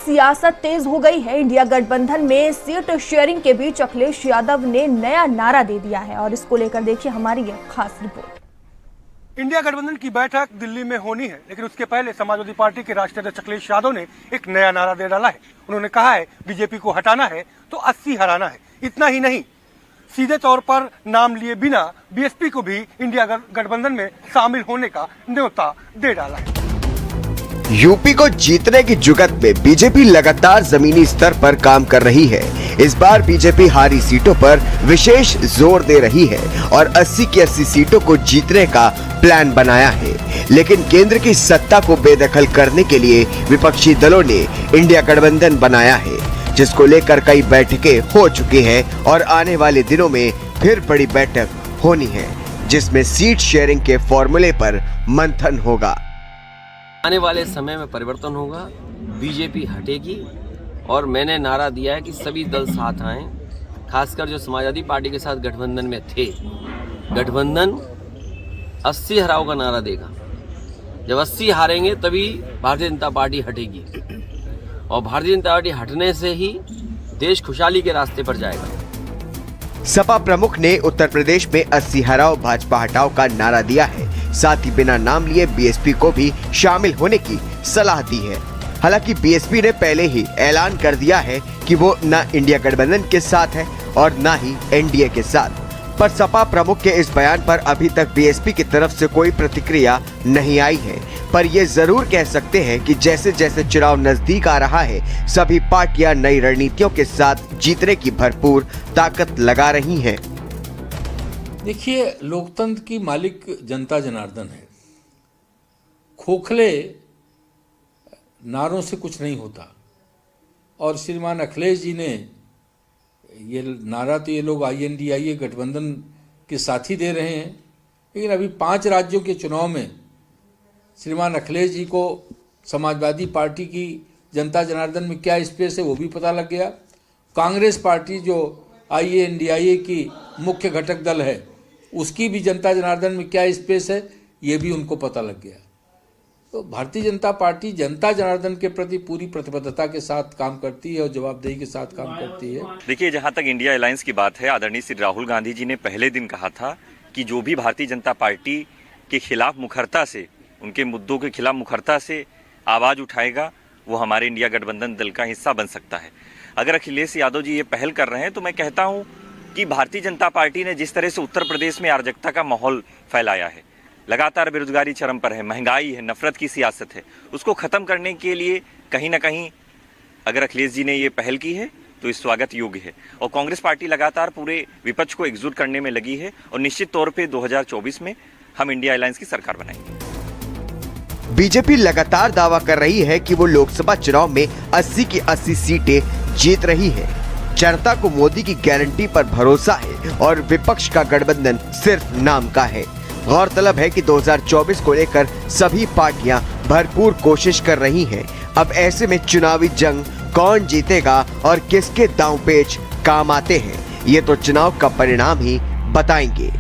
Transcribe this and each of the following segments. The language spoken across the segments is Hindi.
सियासत तेज हो गई है। इंडिया गठबंधन में सीट शेयरिंग के बीच अखिलेश यादव ने नया नारा दे दिया है और इसको लेकर देखिए हमारी यह खास रिपोर्ट। इंडिया गठबंधन की बैठक दिल्ली में होनी है, लेकिन उसके पहले समाजवादी पार्टी के राष्ट्रीय अध्यक्ष अखिलेश यादव ने एक नया नारा दे डाला है। उन्होंने कहा है बीजेपी को हटाना है तो 80 हराना है। इतना ही नहीं, सीधे तौर पर नाम लिए बिना बीएसपी को भी इंडिया गठबंधन में शामिल होने का न्योता दे डाला है। यूपी को जीतने की जुगत में बीजेपी लगातार जमीनी स्तर पर काम कर रही है। इस बार बीजेपी हारी सीटों पर विशेष जोर दे रही है और 80 की 80 सीटों को जीतने का प्लान बनाया है। लेकिन केंद्र की सत्ता को बेदखल करने के लिए विपक्षी दलों ने इंडिया गठबंधन बनाया है, जिसको लेकर कई बैठकें हो चुकी हैं और आने वाले दिनों में फिर बड़ी बैठक होनी है, जिसमें सीट शेयरिंग के फॉर्मूले पर मंथन होगा। आने वाले समय में परिवर्तन होगा, बीजेपी हटेगी और मैंने नारा दिया है कि सभी दल साथ आएं, खासकर जो समाजवादी पार्टी के साथ गठबंधन में थे। गठबंधन 80 हराओ का नारा देगा। जब 80 हारेंगे तभी भारतीय जनता पार्टी हटेगी और भारतीय जनता पार्टी हटने से ही देश खुशहाली के रास्ते पर जाएगा। सपा प्रमुख ने उत्तर प्रदेश में 80 हराओ भाजपा हटाओ का नारा दिया है। साथ ही बिना नाम लिए बीएसपी को भी शामिल होने की सलाह दी है। हालांकि बीएसपी ने पहले ही ऐलान कर दिया है कि वो न इंडिया गठबंधन के साथ है और न ही एनडीए के साथ। पर सपा प्रमुख के इस बयान पर अभी तक बीएसपी की तरफ से कोई प्रतिक्रिया नहीं आई है। पर ये जरूर कह सकते हैं कि जैसे जैसे चुनाव नजदीक आ रहा है, सभी पार्टियां नई रणनीतियों के साथ जीतने की भरपूर ताकत लगा रही हैं। देखिए, लोकतंत्र की मालिक जनता जनार्दन है। खोखले नारों से कुछ नहीं होता और श्रीमान अखिलेश जी ने ये नारा तो ये लोग INDIA गठबंधन के साथ ही दे रहे हैं, लेकिन अभी 5 राज्यों के चुनाव में श्रीमान अखिलेश जी को समाजवादी पार्टी की जनता जनार्दन में क्या स्पेस है वो भी पता लग गया। कांग्रेस पार्टी जो INDIA की मुख्य घटक दल है उसकी भी जनता जनार्दन में क्या स्पेस है ये भी उनको पता लग गया। तो भारतीय जनता पार्टी जनता जनार्दन के प्रति पूरी प्रतिबद्धता के साथ काम करती है और जवाबदेही के साथ काम करती है। देखिए, जहां तक इंडिया अलायंस की बात है, आदरणीय श्री राहुल गांधी जी ने पहले दिन कहा था कि जो भी भारतीय जनता पार्टी के खिलाफ मुखरता से, उनके मुद्दों के खिलाफ मुखरता से आवाज उठाएगा वो हमारे इंडिया गठबंधन दल का हिस्सा बन सकता है। अगर अखिलेश यादव जी ये पहल कर रहे हैं तो मैं कहता हूँ कि भारतीय जनता पार्टी ने जिस तरह से उत्तर प्रदेश में अराजकता का माहौल फैलाया है, लगातार बेरोजगारी चरम पर है, महंगाई है, नफरत की सियासत है, उसको खत्म करने के लिए कहीं ना कहीं अगर अखिलेश जी ने ये पहल की है तो इस स्वागत योग्य है। और कांग्रेस पार्टी लगातार पूरे विपक्ष को एकजुट करने में लगी है और निश्चित तौर पे 2024 में हम इंडिया अलायंस की सरकार बनाएंगे। बीजेपी लगातार दावा कर रही है कि वो लोकसभा चुनाव में 80 की 80 सीटें जीत रही है। जनता को मोदी की गारंटी पर भरोसा है और विपक्ष का गठबंधन सिर्फ नाम का है। गौरतलब है कि 2024 को लेकर सभी पार्टियां भरपूर कोशिश कर रही हैं। अब ऐसे में चुनावी जंग कौन जीतेगा और किसके दांवपेच काम आते हैं, ये तो चुनाव का परिणाम ही बताएंगे।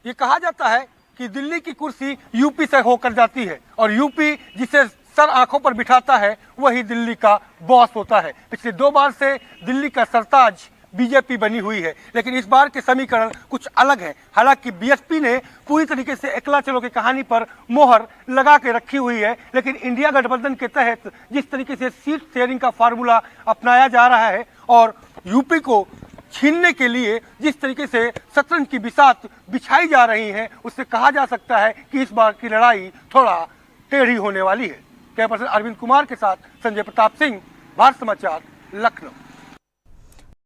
ये कहा जाता है कि दिल्ली की कुर्सी यूपी से होकर जाती है और यूपी जिसे सर आंखों पर बिठाता है वही दिल्ली का बॉस होता है। पिछले 2 बार से दिल्ली का सरताज बीजेपी बनी हुई है, लेकिन इस बार के समीकरण कुछ अलग है। हालांकि बीएसपी ने पूरी तरीके से एकला चलो की कहानी पर मोहर लगा के रखी हुई है, लेकिन इंडिया गठबंधन के तहत जिस तरीके से सीट शेयरिंग का फार्मूला अपनाया जा रहा है और यूपी को छीनने के लिए जिस तरीके से शतरंज की बिसात बिछाई जा रही है, उससे कहा जा सकता है कि इस बार की लड़ाई थोड़ा टेढ़ी होने वाली है। कैमरा पर्सन अरविंद कुमार के साथ संजय प्रताप सिंह, भारत समाचार, लखनऊ।